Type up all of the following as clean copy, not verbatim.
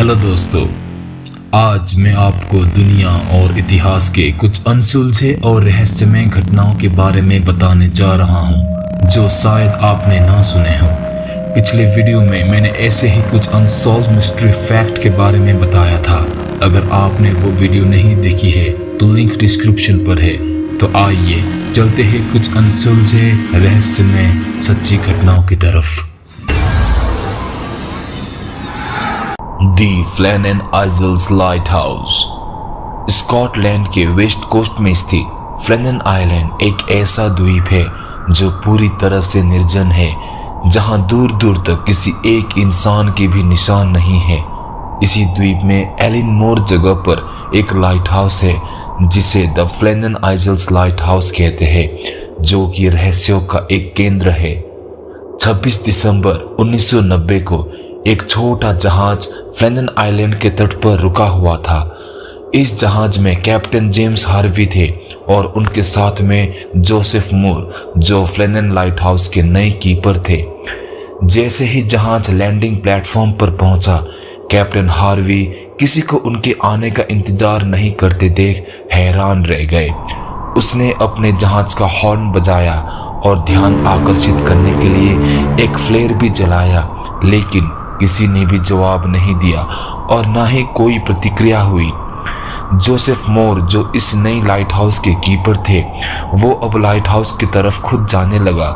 Hello दोस्तों, आज मैं आपको दुनिया और इतिहास के कुछ अनसुलझे और रहस्यमय घटनाओं के बारे में बताने जा रहा हूं, जो शायद आपने ना सुने हों। पिछले वीडियो में मैंने ऐसे ही कुछ अनसॉल्व मिस्ट्री फैक्ट के बारे में बताया था। अगर आपने वो वीडियो नहीं देखी है तो लिंक डिस्क्रिप्शन पर है। तो आइए चलते हैं कुछ अनसुलझे रहस्यमय सच्ची घटनाओं की तरफ। दी फ्लेनेन आइजल्स लाइट हाउस। स्कॉटलैंड के वेस्ट कोस्ट में स्थित फ्लेनेन आइलैंड एक ऐसा द्वीप है जो पूरी तरह से निर्जन है, जहां दूर दूर तक किसी एक इंसान के भी निशान नहीं है। इसी द्वीप में एलिनमोर जगह पर एक लाइट हाउस है जिसे द फ्लेनेन आइजल्स लाइट हाउस कहते हैं, जो कि रहस्यों का एक केंद्र है। 26 दिसंबर 1990 को एक छोटा जहाज फ्लेनेन आइलैंड के तट पर रुका हुआ था। इस जहाज में कैप्टन जेम्स हार्वी थे और उनके साथ में जोसेफ मूर, जो फ्लेनेन लाइट हाउस के नए कीपर थे। जैसे ही जहाज लैंडिंग प्लेटफॉर्म पर पहुंचा, कैप्टन हार्वी किसी को उनके आने का इंतजार नहीं करते देख हैरान रह गए। उसने अपने जहाज का हॉर्न बजाया और ध्यान आकर्षित करने के लिए एक फ्लेयर भी जलाया, लेकिन किसी ने भी जवाब नहीं दिया और ना ही कोई प्रतिक्रिया हुई। जोसेफ मोर, जो इस नई लाइट हाउस के कीपर थे, वो अब लाइट हाउस की तरफ खुद जाने लगा।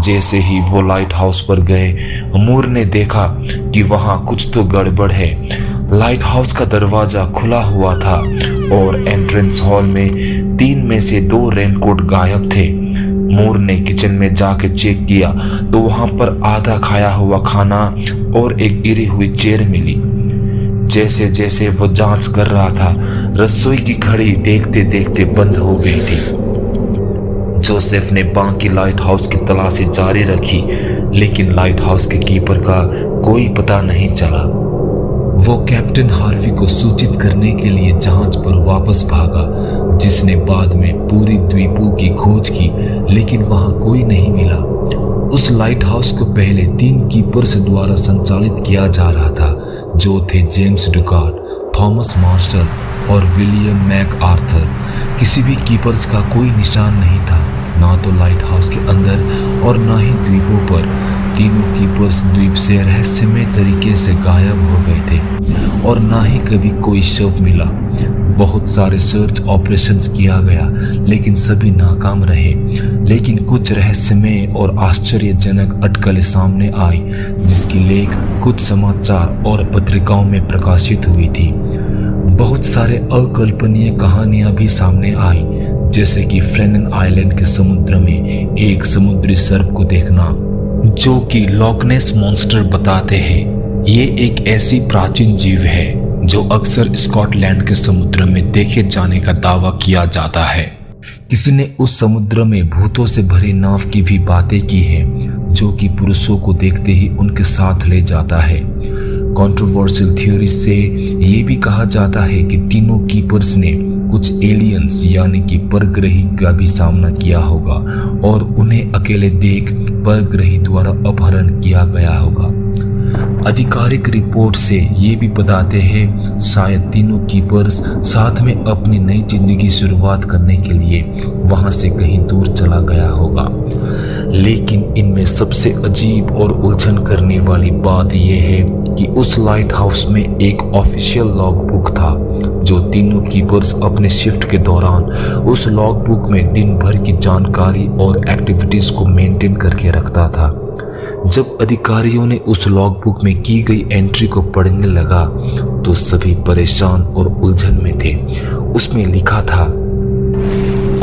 जैसे ही वो लाइट हाउस पर गए, मूर ने देखा कि वहां कुछ तो गड़बड़ है। लाइट हाउस का दरवाजा खुला हुआ था और एंट्रेंस हॉल में 3 में से 2 रेनकोट गायब थे। मूर ने किचन में जाके चेक किया तो वहां पर आधा खाया हुआ खाना और एक गिरी हुई चेयर मिली। जैसे जैसे वो जांच कर रहा था, रसोई की घड़ी देखते देखते बंद हो गई थी। जोसेफ ने बाकी लाइट हाउस की तलाशी जारी रखी, लेकिन लाइट हाउस के कीपर का कोई पता नहीं चला। वो कैप्टन हार्वी को सूचित करने के लिए जहाज पर वापस भागा, जिसने बाद में पूरी द्वीपों की खोज की, लेकिन वहां कोई नहीं मिला। उस लाइट हाउस को पहले 3 कीपर्स द्वारा संचालित किया जा रहा था, जो थे जेम्स डुकार्ड, थॉमस मार्शल और विलियम मैक आर्थर। किसी भी कीपर्स का कोई निशान नहीं था, ना तो लाइट हाउस के अंदर और ना ही द्वीपों पर। तीनों कीपर्स द्वीप से रहस्यमय तरीके से गायब हो गए थे और ना ही कभी कोई शव मिला। बहुत सारे सर्च ऑपरेशंस किया गया, लेकिन सभी नाकाम रहे। लेकिन कुछ रहस्यमय और आश्चर्यजनक अटकलें सामने आई, जिसकी लेख कुछ समाचार और पत्रिकाओं में प्रकाशित हुई थी। बहुत सारे अकल्पनीय कहानियां भी सामने आई, जैसे कि फ्लेनेन आइलैंड के समुद्र में एक समुद्री सर्प को देखना, जो कि लॉकनेस मॉन्स्टर बताते हैं। ये एक ऐसी प्राचीन जीव है जो अक्सर स्कॉटलैंड के समुद्र में देखे जाने का दावा किया जाता है। किसी ने उस समुद्र में भूतों से भरी नाव की भी बातें की है, जो कि पुरुषों को देखते ही उनके साथ ले जाता है। कंट्रोवर्शियल थ्योरी से ये भी कहा जाता है कि तीनों कीपर्स ने कुछ एलियंस यानी कि परग्रही का भी सामना किया होगा और उन्हें अकेले देख परग्रही द्वारा अपहरण किया गया होगा। आधिकारिक रिपोर्ट से ये भी बताते हैं शायद तीनों कीपर्स साथ में अपनी नई जिंदगी शुरुआत करने के लिए वहां से कहीं दूर चला गया होगा। लेकिन इनमें सबसे अजीब और उलझन करने वाली बात यह है कि उस लाइट हाउस में एक ऑफिशियल लॉग बुक था, जो तीनों कीपर्स अपने शिफ्ट के दौरान उस लॉग बुक में दिन भर की जानकारी और एक्टिविटीज को मेंटेन करके रखता था। जब अधिकारियों ने उस लॉग बुक में की गई एंट्री को पढ़ने लगा तो सभी परेशान और उलझन में थे। उसमें लिखा था,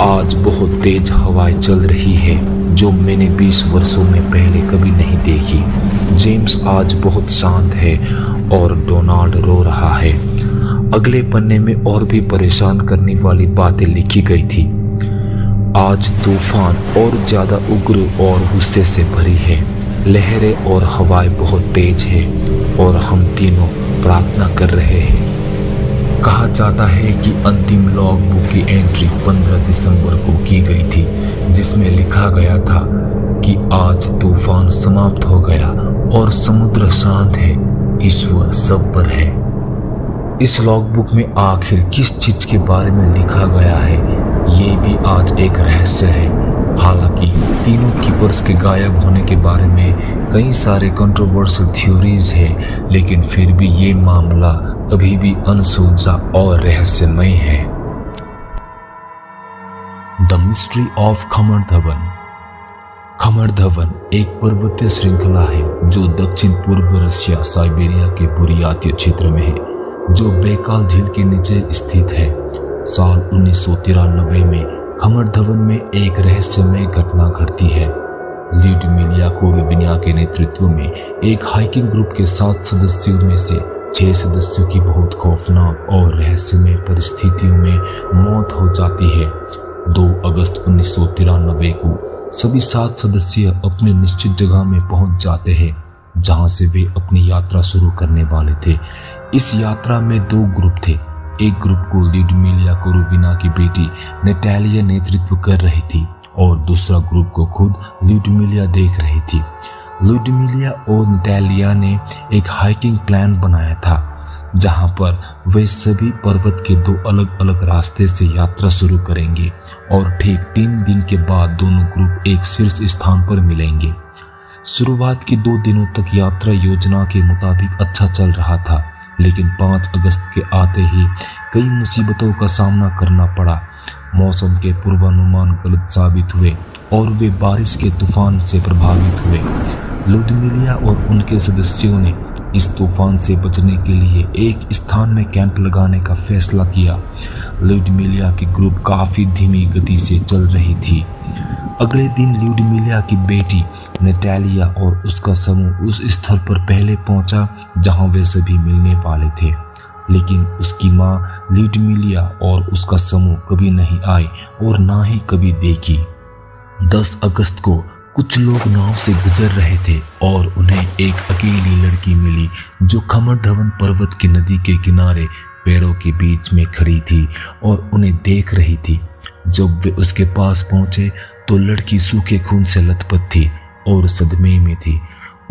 आज बहुत तेज हवाएं चल रही है जो मैंने 20 वर्षों में पहले कभी नहीं देखी। जेम्स आज बहुत शांत है और डोनाल्ड रो रहा है। अगले पन्ने में और भी परेशान करने वाली बातें लिखी गई थी। आज तूफान और ज्यादा उग्र और गुस्से से भरी है। लहरें और हवाएं बहुत तेज है और हम तीनों प्रार्थना कर रहे हैं। कहा जाता है कि अंतिम लॉग बुक की एंट्री 15 दिसंबर को की गई थी, जिसमें लिखा गया था कि आज तूफान समाप्त हो गया और समुद्र शांत है, ईश्वर सब पर है। इस लॉगबुक में आखिर किस चीज के बारे में लिखा गया है, ये भी आज एक रहस्य है। हालांकि तीनों कीपर्स के गायब होने के बारे में कई सारे कंट्रोवर्शियल थ्योरीज है, लेकिन फिर भी ये मामला अभी भी अनसुलझा और रहस्यमय है। The mystery of Qamar Dhawan. Qamar Dhawan एक पर्वतीय श्रृंखला है जो दक्षिण पूर्व रशिया साइबेरिया के बुरियातीय क्षेत्र में है, जो बैकाल झील के नीचे स्थित है। साल 1993 में खमर धवन में एक रहस्यमय घटना घटती है। ल्यूडमिला कोरोविना के नेतृत्व में एक हाइकिंग ग्रुप के 7 सदस्यों में से 6 सदस्यों की बहुत खौफनाक और रहस्यमय परिस्थितियों में मौत हो जाती है। 2 अगस्त 1993 को सभी 7 सदस्य अपने निश्चित जगह में पहुंच जाते हैं, जहां से वे अपनी यात्रा शुरू करने वाले थे। इस यात्रा में 2 ग्रुप थे। एक ग्रुप को ल्यूडमिला कोरोविना की बेटी नैटालिया नेतृत्व कर रही थी और दूसरा ग्रुप को खुद ल्यूडमिला देख रही थी। ल्यूडमिला और नैटालिया ने एक हाइकिंग प्लान बनाया था, जहां पर वे सभी पर्वत के 2 अलग अलग रास्ते से यात्रा शुरू करेंगे और ठीक 3 दिन के बाद दोनों ग्रुप एक शीर्ष स्थान पर मिलेंगे। शुरुआत के 2 दिनों तक यात्रा योजना के मुताबिक अच्छा चल रहा था, लेकिन 5 अगस्त के आते ही कई मुसीबतों का सामना करना पड़ा। मौसम के पूर्वानुमान गलत साबित हुए और वे बारिश के तूफान से प्रभावित हुए। ल्यूडमिला और उनके सदस्यों ने इस तूफान से बचने के लिए एक स्थान में कैंप लगाने का फैसला किया। ल्यूडमिला की ग्रुप काफी धीमी गति से चल रही थी। अगले दिन ल्यूडमिला की बेटी नैटालिया और उसका समूह उस स्थल पर पहले पहुंचा जहां वे सभी मिलने वाले थे, लेकिन उसकी मां ल्यूडमिला और उसका समूह कभी नहीं आए और ना ही कभी देखी। 10 अगस्त को कुछ लोग नाव से गुजर रहे थे और उन्हें एक अकेली लड़की मिली जो खमर धवन पर्वत की नदी के किनारे पेड़ों के बीच में खड़ी थी और उन्हें देख रही थी। जब वे उसके पास पहुंचे तो लड़की सूखे खून से लथपथ थी और सदमे में थी।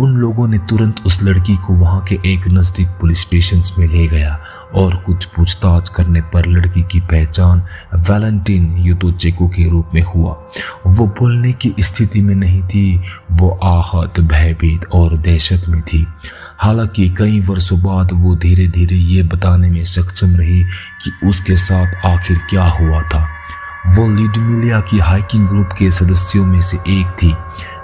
उन लोगों ने तुरंत उस लड़की को वहां के एक नजदीक पुलिस स्टेशन में ले गया और कुछ पूछताछ करने पर लड़की की पहचान वैलेंटिन यूतोचेको के रूप में हुआ। वो बोलने की स्थिति में नहीं थी, वो आहत, भयभीत और दहशत में थी। हालांकि कई वर्षों बाद वो धीरे धीरे ये बताने में सक्षम रही कि उसके साथ आखिर क्या हुआ था। वो ल्यूडमिला की हाइकिंग ग्रुप के सदस्यों में से एक थी।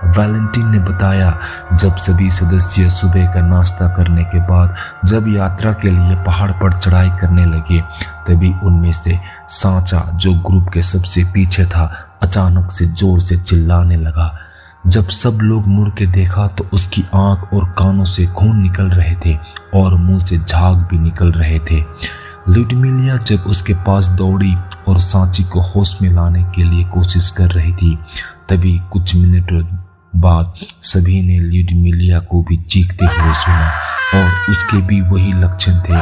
वैलेंटिन ने बताया, जब सभी सदस्य सुबह का नाश्ता करने के बाद जब यात्रा के लिए पहाड़ पर चढ़ाई करने लगे, तभी उनमें से सांचा, जो ग्रुप के सबसे पीछे था, अचानक से जोर से चिल्लाने लगा। जब सब लोग मुड़ के देखा तो उसकी आंख और कानों से खून निकल रहे थे और मुंह से झाग भी निकल रहे थे। ल्यूडमिला जब उसके पास दौड़ी और सांची को होश में लाने के लिए कोशिश कर रही थी, तभी कुछ मिनट बाद सभी ने ल्यूडमिला को भी चीखते हुए सुना और उसके भी वही लक्षण थे।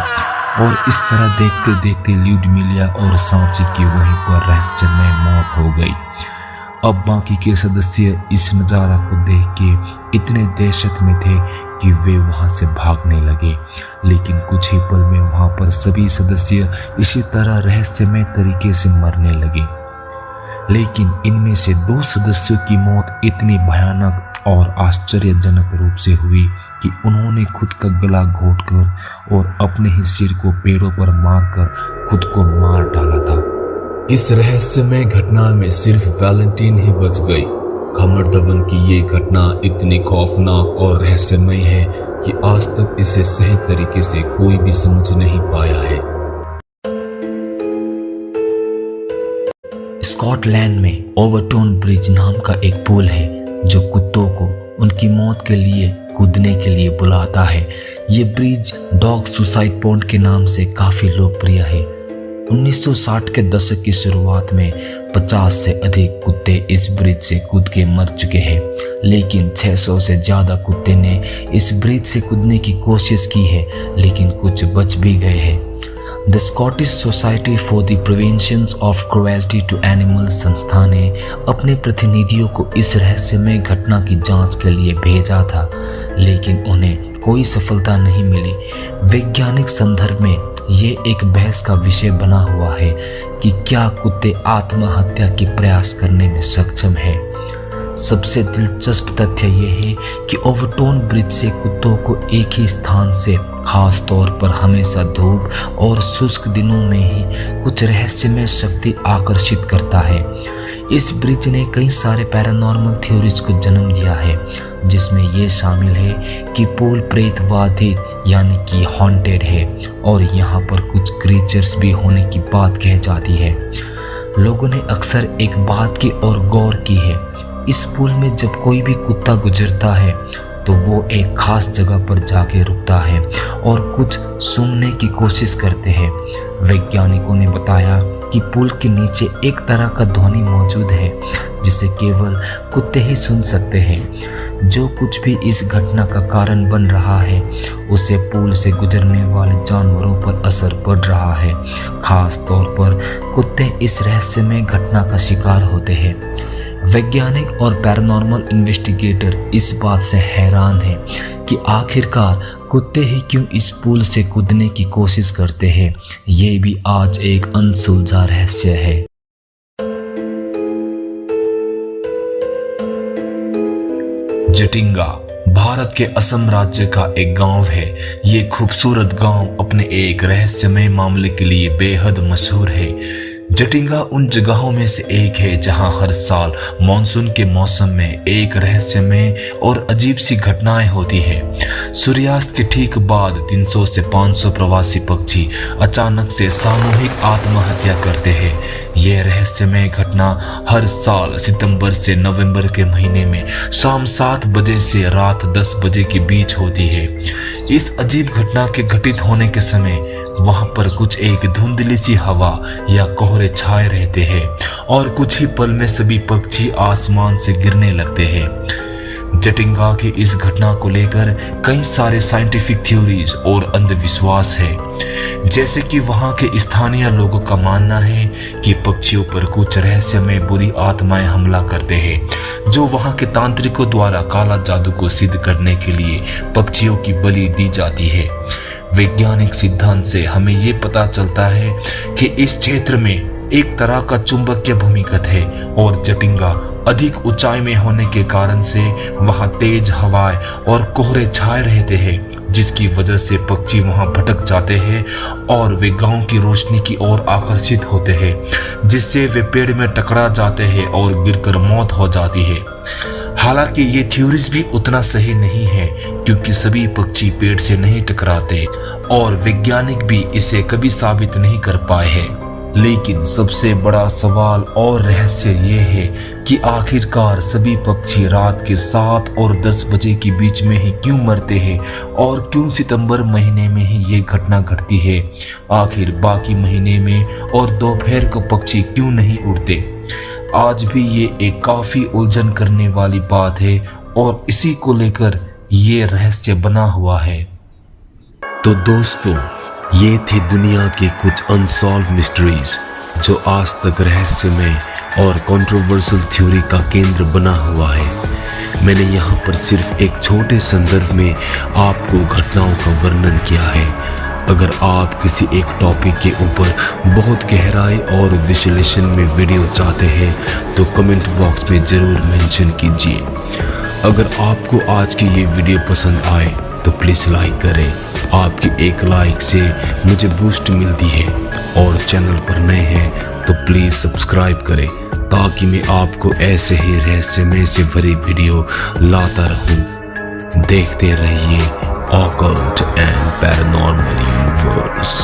और इस तरह देखते देखते ल्यूडमिला और सांची की वहीं पर रहस्यमय मौत हो गई। अब बाकी के सदस्य इस नज़ारा को देख के इतने दहशत में थे कि वे वहां से भागने लगे, लेकिन कुछ ही पल में वहां पर सभी सदस्य इसी तरह रहस्यमय तरीके से मरने लगे। लेकिन इनमें से 2 सदस्यों की मौत इतनी भयानक और आश्चर्यजनक रूप से हुई कि उन्होंने खुद का गला घोंटकर और अपने ही सिर को पेड़ों पर मारकर खुद को मार डाला था। इस रहस्यमय घटना में सिर्फ वैलेंटिन ही बच गई। खमर धवन की ये घटना इतनी खौफनाक और रहस्यमय है कि आज तक इसे सही तरीके से कोई भी समझ नहीं पाया है। स्कॉटलैंड में ओवरटोन ब्रिज नाम का एक पुल है जो कुत्तों को उनकी मौत के लिए कूदने के लिए बुलाता है। ये ब्रिज डॉग सुसाइड पॉइंट के नाम से काफी लोकप्रिय है। 1960 के दशक की शुरुआत में 50 से अधिक कुत्ते इस ब्रिज से कूद के मर चुके हैं, लेकिन 600 से ज्यादा कुत्ते ने इस ब्रिज से कूदने की कोशिश की है, लेकिन कुछ बच भी गए हैं। The Scottish society for the prevention of cruelty to animals संस्था ने अपने प्रतिनिधियों को इस रहस्यमय घटना की जांच के लिए भेजा था, लेकिन उन्हें कोई सफलता नहीं मिली। वैज्ञानिक संदर्भ में ये एक बहस का विषय बना हुआ है कि क्या कुत्ते आत्महत्या के प्रयास करने में सक्षम है। सबसे दिलचस्प तथ्य ये है कि ओवरटोन ब्रिज से कुत्तों को एक ही स्थान से, खास तौर पर हमेशा धूप और शुष्क दिनों में ही, कुछ रहस्यमय शक्ति आकर्षित करता है। इस ब्रिज ने कई सारे पैरानॉर्मल थ्योरीज को जन्म दिया है, जिसमें ये शामिल है कि पुल प्रेतवादी यानी कि हॉन्टेड है और यहाँ पर कुछ क्रीचर्स भी होने की बात कह जाती है। लोगों ने अक्सर एक बात की ओर गौर की है, इस पुल में जब कोई भी कुत्ता गुजरता है तो वो एक खास जगह पर जाके रुकता है और कुछ सूंघने की कोशिश करते हैं। वैज्ञानिकों ने बताया कि पुल के नीचे एक तरह का ध्वनि मौजूद है जिसे केवल कुत्ते ही सुन सकते हैं। जो कुछ भी इस घटना का कारण बन रहा है उससे पुल से गुजरने वाले जानवरों पर असर पड़ रहा है। खास तौर पर कुत्ते इस रहस्यमय घटना का शिकार होते हैं। वैज्ञानिक और पैरानॉर्मल इन्वेस्टिगेटर इस बात से हैरान हैं कि आखिरकार कुत्ते ही क्यों इस पुल से कूदने की कोशिश करते हैं। ये भी आज एक अनसुलझा रहस्य है। जटिंगा भारत के असम राज्य का एक गांव है। ये खूबसूरत गांव अपने एक रहस्यमय मामले के लिए बेहद मशहूर है। जटिंगा उन जगहों में से एक है जहां हर साल मानसून के मौसम में एक रहस्यमय और अजीब सी घटनाएं होती है। सूर्यास्त के ठीक बाद 300 से 500 प्रवासी पक्षी अचानक से सामूहिक आत्महत्या करते हैं। यह रहस्यमय घटना हर साल सितंबर से नवंबर के महीने में शाम 7 बजे से रात 10 बजे के बीच होती है। इस अजीब घटना के घटित होने के समय वहां पर कुछ एक धुंधली सी हवा या कोहरे छाए रहते हैं और कुछ ही पल में सभी पक्षी आसमान से गिरने लगते हैं। जटिंगा की इस घटना को लेकर कई सारे साइंटिफिक थ्योरीज और अंधविश्वास है। जैसे कि वहां के स्थानीय लोगों का मानना है कि पक्षियों पर कुछ रहस्यमय बुरी आत्माएं हमला करते हैं, जो वहां के तांत्रिकों द्वारा काला जादू को सिद्ध करने के लिए पक्षियों की बलि दी जाती है। वैज्ञानिक सिद्धांत से हमें ये पता चलता है कि इस क्षेत्र में एक तरह का चुंबकीय भूमिगत है और जटिंगा अधिक ऊंचाई में होने के कारण से वहां तेज हवाएं और कोहरे छाए रहते हैं, जिसकी वजह से पक्षी वहां भटक जाते हैं और वे गांव की रोशनी की ओर आकर्षित होते हैं, जिससे वे पेड़ में टकरा जाते हैं और गिरकर मौत हो जाती है। हालांकि ये थ्योरीज भी उतना सही नहीं है क्योंकि सभी पक्षी पेड़ से नहीं टकराते और वैज्ञानिक भी इसे कभी साबित नहीं कर पाए हैं। लेकिन सबसे बड़ा सवाल और रहस्य ये है कि आखिरकार सभी पक्षी रात के 7 और 10 बजे के बीच में ही क्यों मरते हैं और क्यों सितंबर महीने में ही ये घटना घटती है। आखिर बाकी महीने में और दोपहर को पक्षी क्यों नहीं उड़ते। आज भी ये एक काफी उलझन करने वाली बात है और इसी को लेकर ये रहस्य बना हुआ है। तो दोस्तों, ये थी दुनिया की कुछ अनसॉल्व मिस्ट्रीज जो आज तक रहस्यमय और कंट्रोवर्शियल थ्योरी का केंद्र बना हुआ है। मैंने यहाँ पर सिर्फ एक छोटे संदर्भ में आपको घटनाओं का वर्णन किया है। अगर आप किसी एक टॉपिक के ऊपर बहुत गहराई और विश्लेषण में वीडियो चाहते हैं तो कमेंट बॉक्स में ज़रूर मेंशन कीजिए। अगर आपको आज की ये वीडियो पसंद आए तो प्लीज़ लाइक करें। आपकी एक लाइक से मुझे बूस्ट मिलती है और चैनल पर नए हैं तो प्लीज़ सब्सक्राइब करें ताकि मैं आपको ऐसे ही रहस्यमय से भरी वीडियो लाता रहूं। देखते रहिए ऑकल्ट एंड पैरानॉर्मल यूनिवर्स।